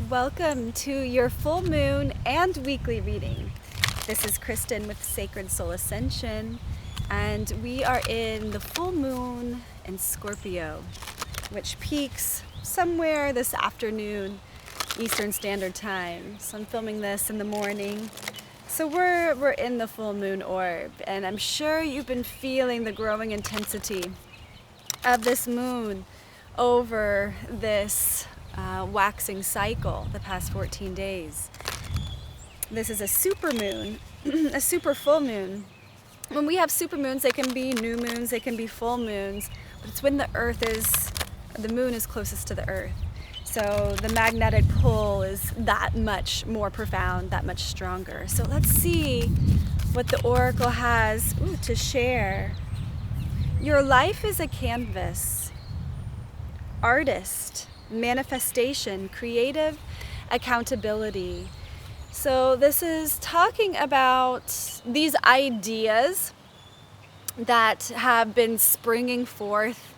Welcome to your full moon and weekly reading. This is Kristen with Sacred Soul Ascension, and we are in the full moon in Scorpio, which peaks somewhere this afternoon, Eastern Standard Time. So I'm filming this in the morning. So we're in the full moon orb, and I'm sure you've been feeling the growing intensity of this moon over this waxing cycle the past 14 days. This is a super moon, a super full moon. When we have super moons, they can be new moons, they can be full moons, but it's when the moon is closest to the earth. So the magnetic pull is that much more profound, that much stronger. So let's see what the oracle has to share. Your life is a canvas. Artist, manifestation, creative accountability. So this is talking about these ideas that have been springing forth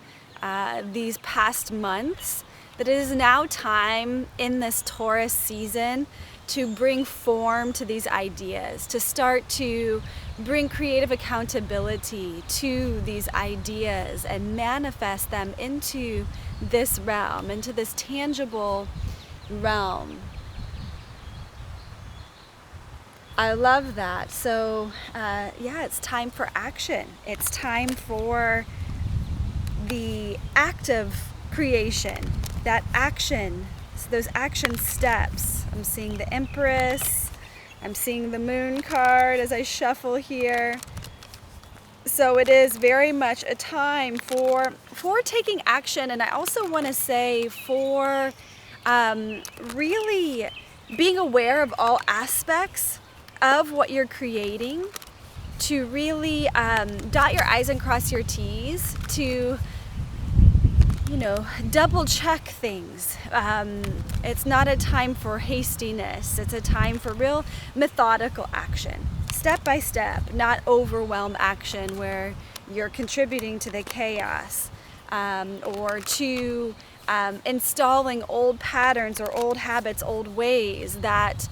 these past months, that it is now time in this Taurus season to bring form to these ideas, to start to bring creative accountability to these ideas and manifest them into this realm, into this tangible realm. I love that. So it's time for action. It's time for the active creation, that action, those action steps. I'm seeing the Empress, I'm seeing the Moon card as I shuffle here. So it is very much a time for taking action, and I also want to say for really being aware of all aspects of what you're creating, to really dot your I's and cross your T's, to double check things. It's not a time for hastiness. It's a time for real methodical action, step by step, not overwhelm action where you're contributing to the chaos or to installing old patterns or old habits, old ways that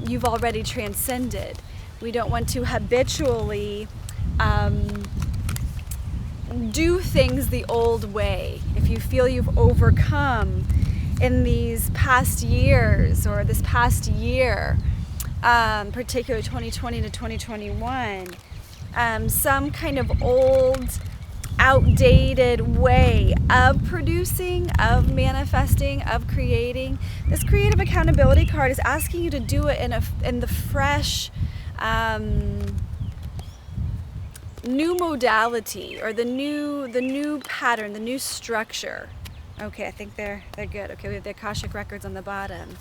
you've already transcended. We don't want to habitually do things the old way. If you feel you've overcome in these past years or this past year, particularly 2020 to 2021, some kind of old, outdated way of producing, of manifesting, of creating, this creative accountability card is asking you to do it in the fresh, new modality, or the new pattern, the new structure. Okay, I think they're good. Okay, we have the Akashic records on the bottom.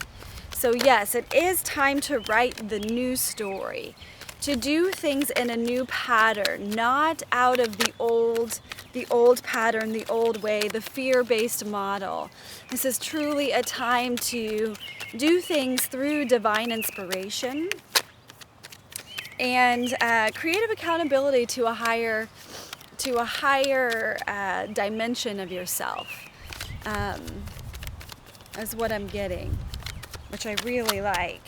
So yes, it is time to write the new story, to do things in a new pattern, not out of the old pattern, the old way, the fear-based model. This is truly a time to do things through divine inspiration and creative accountability to a higher dimension of yourself, is what I'm getting, which I really like.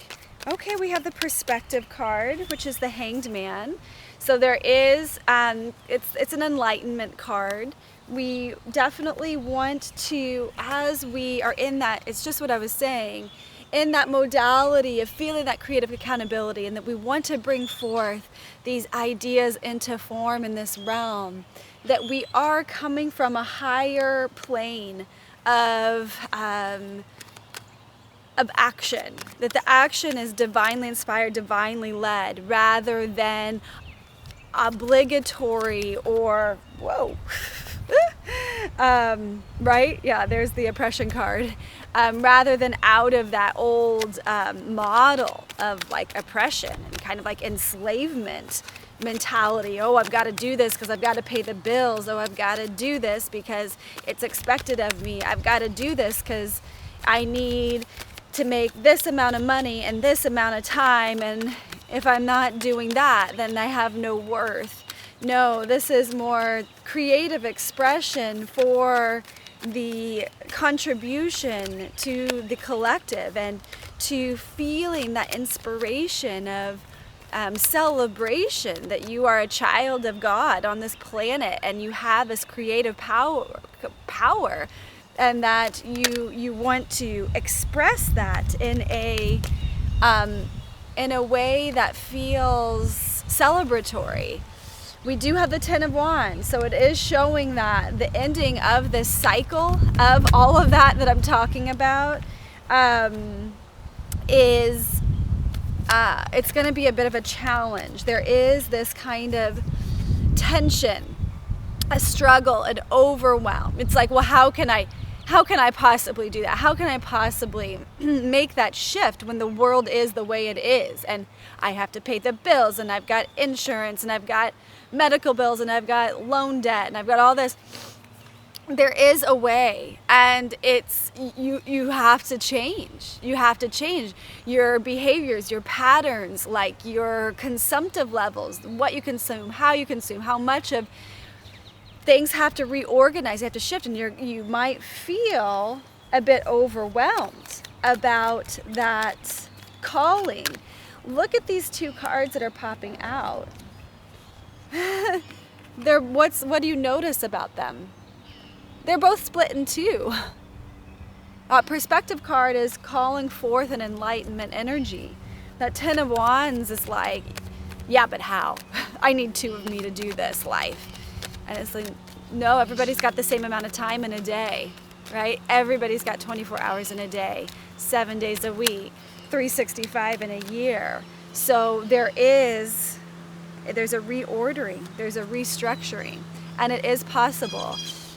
Okay, we have the Perspective card, which is the Hanged Man. So there is, it's an enlightenment card. We definitely want to, as we are in that, it's just what I was saying, in that modality of feeling that creative accountability, and that we want to bring forth these ideas into form in this realm, that we are coming from a higher plane of action, that the action is divinely inspired, divinely led, rather than obligatory or right? Yeah, there's the oppression card. Rather than out of that old model of like oppression and kind of like enslavement mentality. Oh, I've got to do this because I've got to pay the bills. Oh, I've got to do this because it's expected of me. I've got to do this because I need to make this amount of money in this amount of time, and if I'm not doing that, then I have no worth. No, this is more creative expression for the contribution to the collective, and to feeling that inspiration of celebration that you are a child of God on this planet, and you have this creative power, and that you want to express that in a way that feels celebratory. We do have the Ten of Wands, so it is showing that the ending of this cycle of all of that I'm talking about is it's going to be a bit of a challenge. There is this kind of tension, a struggle, an overwhelm. It's like, well, how can I possibly do that? How can I possibly make that shift when the world is the way it is? And I have to pay the bills, and I've got insurance, and I've got medical bills, and I've got loan debt, and I've got all this. There is a way, and it's you have to change. You have to change your behaviors, your patterns, like your consumptive levels, what you consume, how much of things have to reorganize, you have to shift, and you might feel a bit overwhelmed about that calling. Look at these two cards that are popping out. What do you notice about them? They're both split in two. Perspective card is calling forth an enlightenment energy. That Ten of Wands is like, yeah, but how? I need two of me to do this life. And it's like, no, everybody's got the same amount of time in a day, right? Everybody's got 24 hours in a day, 7 days a week, 365 in a year. So there's a reordering, there's a restructuring, and it is possible.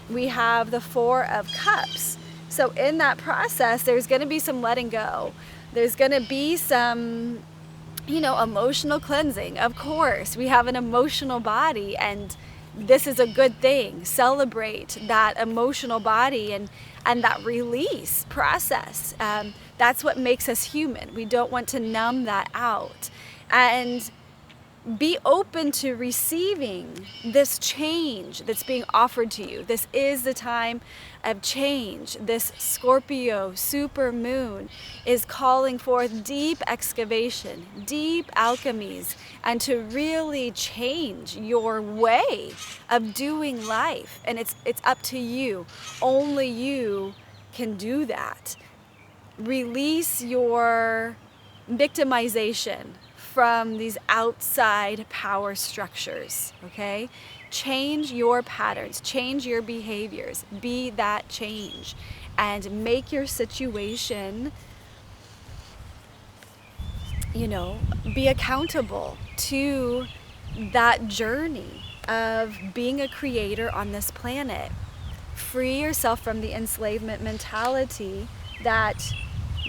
We have the Four of Cups. So in that process, there's going to be some letting go. There's going to be some, emotional cleansing. Of course, we have an emotional body, and this is a good thing. Celebrate that emotional body and that release process. That's what makes us human. We don't want to numb that out. And be open to receiving this change that's being offered to you. This is the time of change. This Scorpio super moon is calling forth deep excavation, deep alchemies, and to really change your way of doing life. And it's up to you. Only you can do that. Release your victimization from these outside power structures, okay? Change your patterns, change your behaviors, be that change, and make your situation, be accountable to that journey of being a creator on this planet. Free yourself from the enslavement mentality that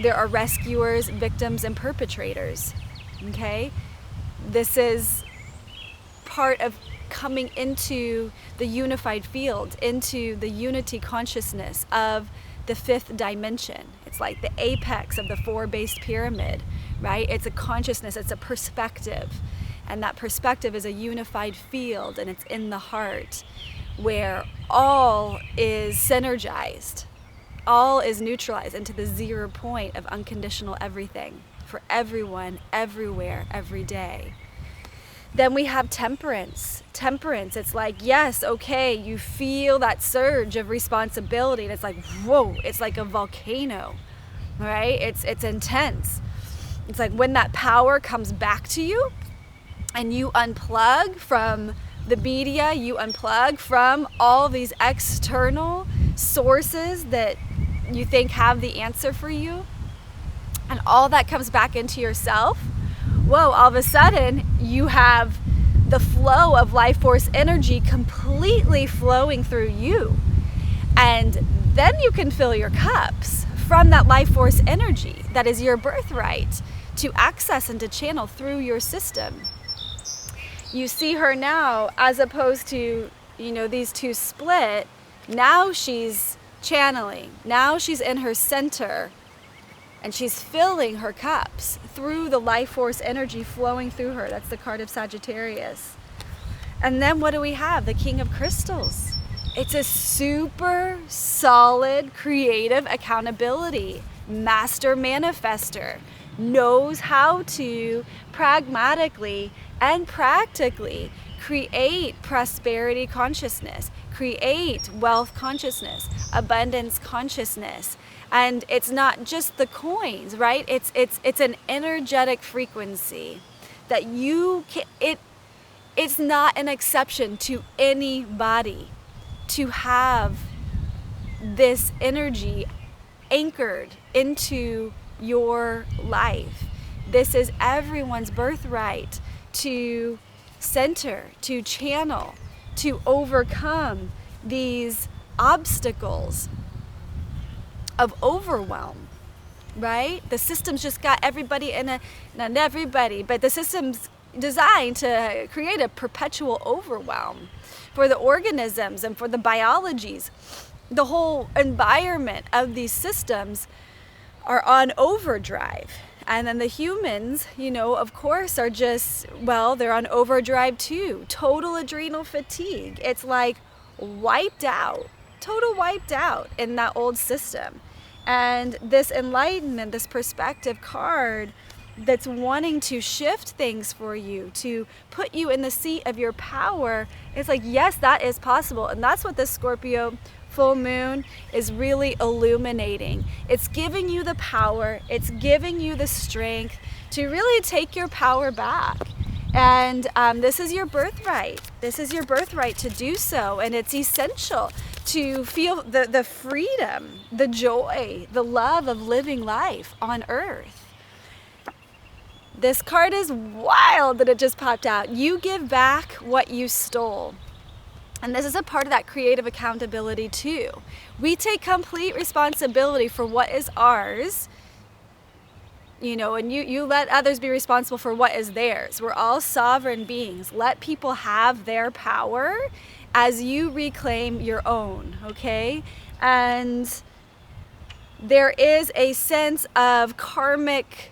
there are rescuers, victims, and perpetrators. Okay, this is part of coming into the unified field, into the unity consciousness of the fifth dimension. It's like the apex of the four-based pyramid, right? It's a consciousness, it's a perspective. And that perspective is a unified field, and it's in the heart where all is synergized, all is neutralized into the 0 point of unconditional everything. For everyone, everywhere, every day. Then we have temperance. Temperance, it's like, yes, okay, you feel that surge of responsibility, and it's like, whoa, it's like a volcano, right? It's intense. It's like when that power comes back to you, and you unplug from the media, you unplug from all these external sources that you think have the answer for you, and all that comes back into yourself, whoa, all of a sudden you have the flow of life force energy completely flowing through you. And then you can fill your cups from that life force energy that is your birthright to access and to channel through your system. You see her now, as opposed to, these two split, now she's channeling, now she's in her center, and she's filling her cups through the life force energy flowing through her. That's the card of Sagittarius. And then what do we have? The King of Crystals. It's a super solid creative accountability. Master manifester knows how to pragmatically and practically create prosperity consciousness, create wealth consciousness, abundance consciousness. And it's not just the coins, right? It's an energetic frequency that you can, it's not an exception to anybody to have this energy anchored into your life. This is everyone's birthright to center, to channel, to overcome these obstacles of overwhelm, right? The system's just got everybody in a, not everybody, but the system's designed to create a perpetual overwhelm for the organisms and for the biologies. The whole environment of these systems are on overdrive. And then the humans, of course, are just, well, they're on overdrive too. Total adrenal fatigue. It's like wiped out, total wiped out in that old system. And this enlightenment, this perspective card that's wanting to shift things for you, to put you in the seat of your power, it's like, yes, that is possible. And that's what the Scorpio full moon is really illuminating. It's giving you the power, it's giving you the strength to really take your power back. And this is your birthright. This is your birthright to do so. And it's essential to feel the freedom, the joy, the love of living life on earth. This card is wild that it just popped out. You give back what you stole. And this is a part of that creative accountability too. We take complete responsibility for what is ours, and you let others be responsible for what is theirs. We're all sovereign beings. Let people have their power as you reclaim your own, okay? And there is a sense of karmic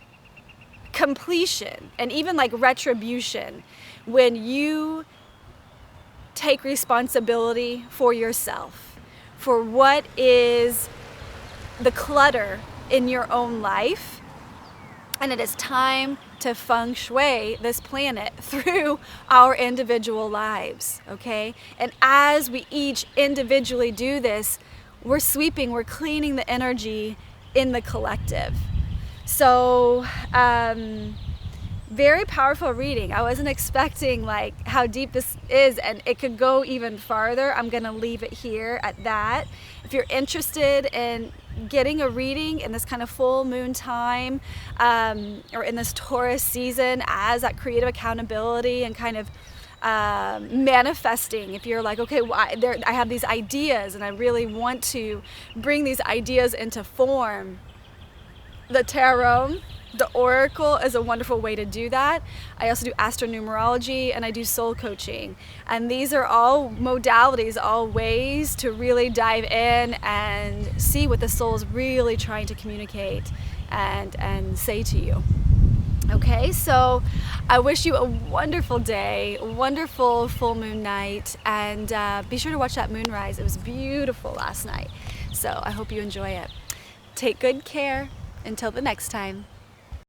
completion and even like retribution when you take responsibility for yourself, for what is the clutter in your own life. And it is time to feng shui this planet through our individual lives, okay? And as we each individually do this, we're sweeping, we're cleaning the energy in the collective. So, very powerful reading. I wasn't expecting like how deep this is, and it could go even farther. I'm gonna leave it here at that. If you're interested in getting a reading in this kind of full moon time, or in this Taurus season as that creative accountability and kind of manifesting, if you're like, okay, I have these ideas and I really want to bring these ideas into form, the tarot, the oracle is a wonderful way to do that. I also do AstroNumerology and I do soul coaching. And these are all modalities, all ways to really dive in and see what the soul is really trying to communicate and say to you. Okay, so I wish you a wonderful day, a wonderful full moon night, and be sure to watch that moonrise. It was beautiful last night. So I hope you enjoy it. Take good care. Until the next time.